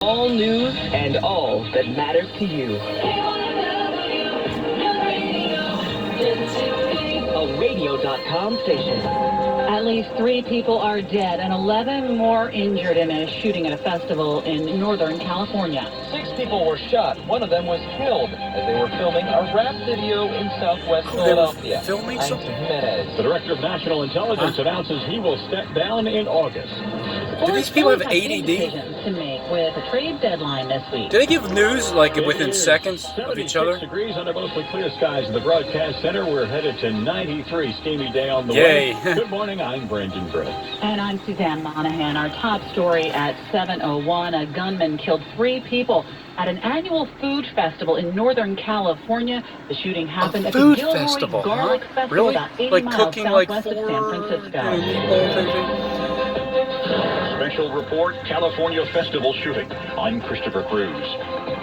All news and all that matters to you. A radio.com station. At least 3 people are dead and 11 more injured in a shooting at a festival in Northern California. 6 people were shot. One of them was killed as they were filming a rap video in Southwest Philadelphia. Filming something? The Director of National Intelligence announces he will step down in August. Do these people have Big ADD? decisions to make with a trade deadline this week. Do they give news like within It is seconds of each other? 76 degrees under mostly clear skies in the broadcast center. We're headed to 93. Steamy day on the Yay. way. Good morning. I'm Brendan Brooks. And I'm Suzanne Monahan. Our top story at 7:01. A gunman killed 3 people at an annual food festival in Northern California. The shooting happened at the food Gilroy festival, Garlic huh? Festival, Really? about 80 Like miles cooking like southwest of 4 San Francisco. meatballs, I think? Special report, California festival shooting. I'm Christopher Cruz.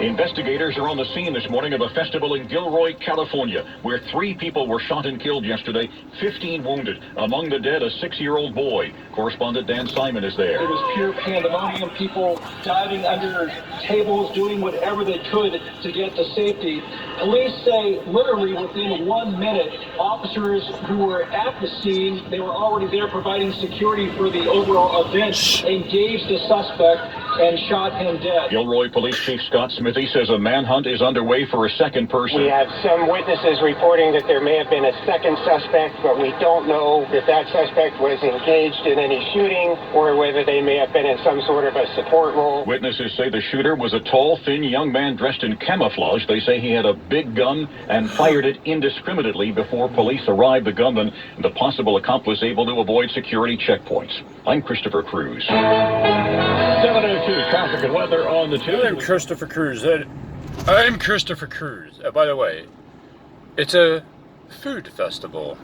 Investigators are on the scene this morning of a festival in Gilroy, California, where 3 people were shot and killed yesterday, 15 wounded. Among the dead, a 6-year-old boy. Correspondent Dan Simon is there. It was pure pandemonium, people diving under tables, doing whatever they could to get to safety. Police say literally within 1 minute, officers who were at the scene, they were already there providing security for the overall event, engaged the suspect and shot him dead. Gilroy Police Chief Scott Smithy says a manhunt is underway for a second person. We have some witnesses reporting that there may have been a second suspect, but we don't know if that suspect was engaged in any shooting or whether they may have been in some sort of a support role. Witnesses say the shooter was a tall, thin young man dressed in camouflage. They say he had a big gun and fired it indiscriminately before police arrived. The gunman and the possible accomplice able to avoid security checkpoints. I'm Christopher Cruz. 702 traffic and weather on the 2. I'm Christopher Cruz. I'm Christopher Cruz. By the way, it's a food festival.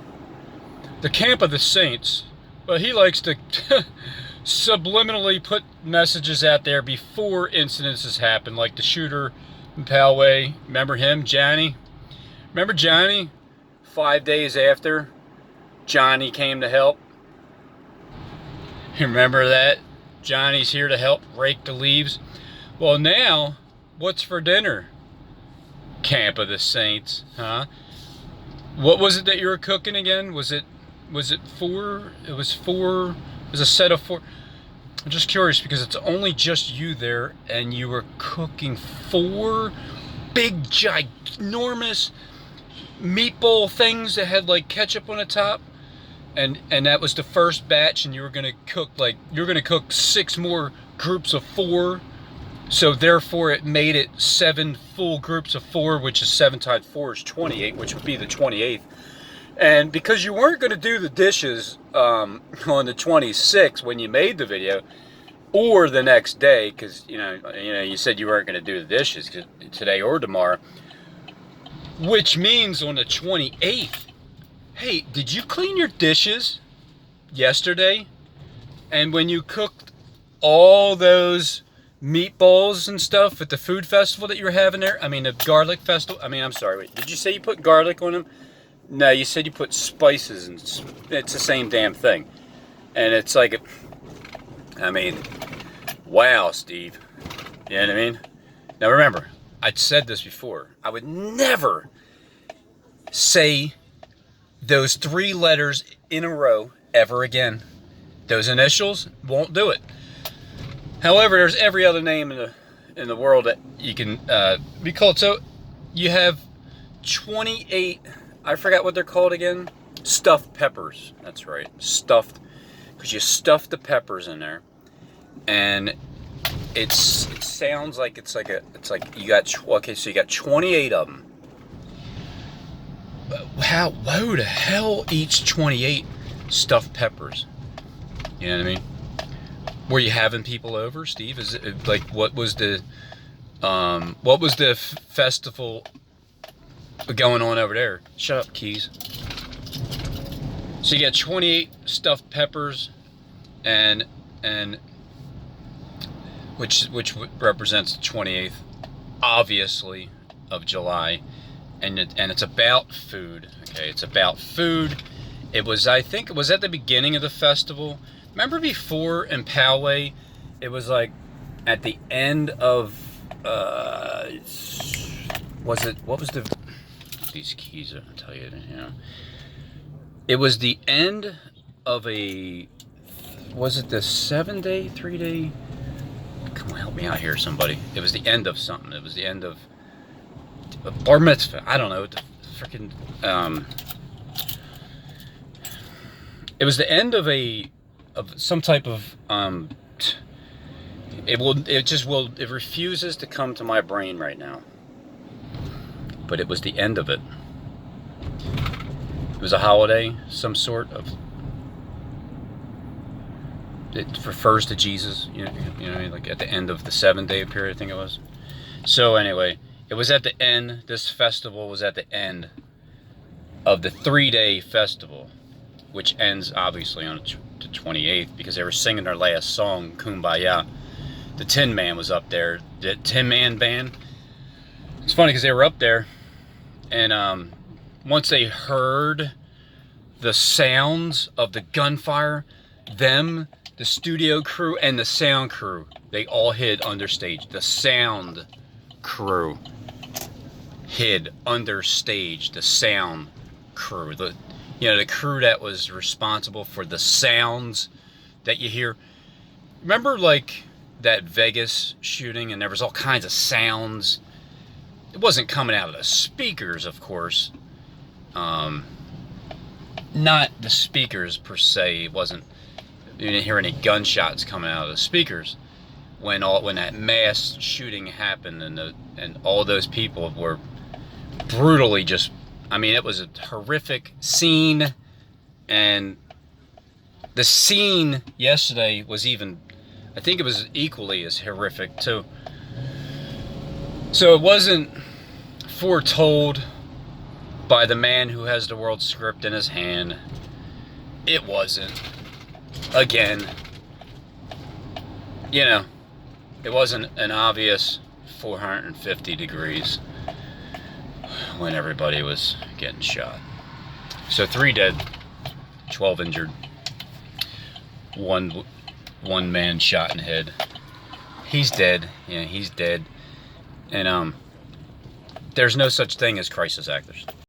The Camp of the Saints, well, he likes to subliminally put messages out there before incidences happen, like the shooter in Poway. Remember him, Johnny? Remember Johnny? 5 days after Johnny came to help. You remember that? Johnny's here to help rake the leaves. Well, now, what's for dinner? Camp of the Saints, huh? What was it that you were cooking again? Was it 4? It was 4. It was a set of 4. I'm just curious because it's only just you there, and you were cooking 4 big, ginormous meatball things that had like ketchup on the top. And that was the first batch, and you were gonna cook 6 more groups of 4. So therefore, it made it 7 full groups of 4, which is 7 times 4 is 28, which would be the 28th. And because you weren't gonna do the dishes on the 26th when you made the video, or the next day, because you said you weren't gonna do the dishes today or tomorrow, which means on the 28th. Hey, did you clean your dishes yesterday? And when you cooked all those meatballs and stuff at the food festival that you were having there, I mean the garlic festival, I'm sorry, wait, did you say you put garlic on them? No, you said you put spices, and it's the same damn thing. And it's like, wow, Steve. You know what I mean? Now remember, I'd said this before. I would never say those 3 letters in a row ever again. Those initials won't do it. However, there's every other name in the world that you can be called. So you have 28, I forgot what they're called again. Stuffed peppers. That's right, stuffed, because you stuff the peppers in there, and it sounds like it's like you got 28 of them. Who the hell eats 28 stuffed peppers? You know what I mean? Were you having people over, Steve? Is it like what was the festival going on over there? Shut up, Keys. So you got 28 stuffed peppers, and which represents the 28th, obviously, of July. And it's about food. Okay, it's about food. It was, I think it was at the beginning of the festival. Remember before in Poway, it was like at the end of these keys, I'll tell you, it was the end of a, was it the 7-day, 3-day, come on, help me out here, somebody. It was the end of something. It was the end of a bar mitzvah. I don't know, the freaking, it was the end of some type of, it refuses to come to my brain right now. But it was the end of it. It was a holiday, some sort of, it refers to Jesus, you know what I mean? Like at the end of the 7-day period, I think it was. So anyway, it was at the end, this festival was at the end of the 3-day festival, which ends obviously on the 28th, because they were singing their last song, Kumbaya. The Tin Man was up there, the Tin Man band. It's funny because they were up there, and once they heard the sounds of the gunfire, the studio crew and the sound crew, they all hid under stage. The sound crew hid under stage. The sound crew, the crew that was responsible for the sounds that you hear. Remember, like that Vegas shooting, and there was all kinds of sounds. It wasn't coming out of the speakers, of course. Not the speakers per se. It wasn't. You didn't hear any gunshots coming out of the speakers when that mass shooting happened, and all those people were brutally just. I mean, it was a horrific scene, and the scene yesterday was even. I think it was equally as horrific too. So it wasn't foretold by the man who has the world script in his hand. It wasn't. Again, it wasn't an obvious 450 degrees when everybody was getting shot. So 3 dead, 12 injured, one man shot in the head. He's dead. Yeah, he's dead. And there's no such thing as crisis actors.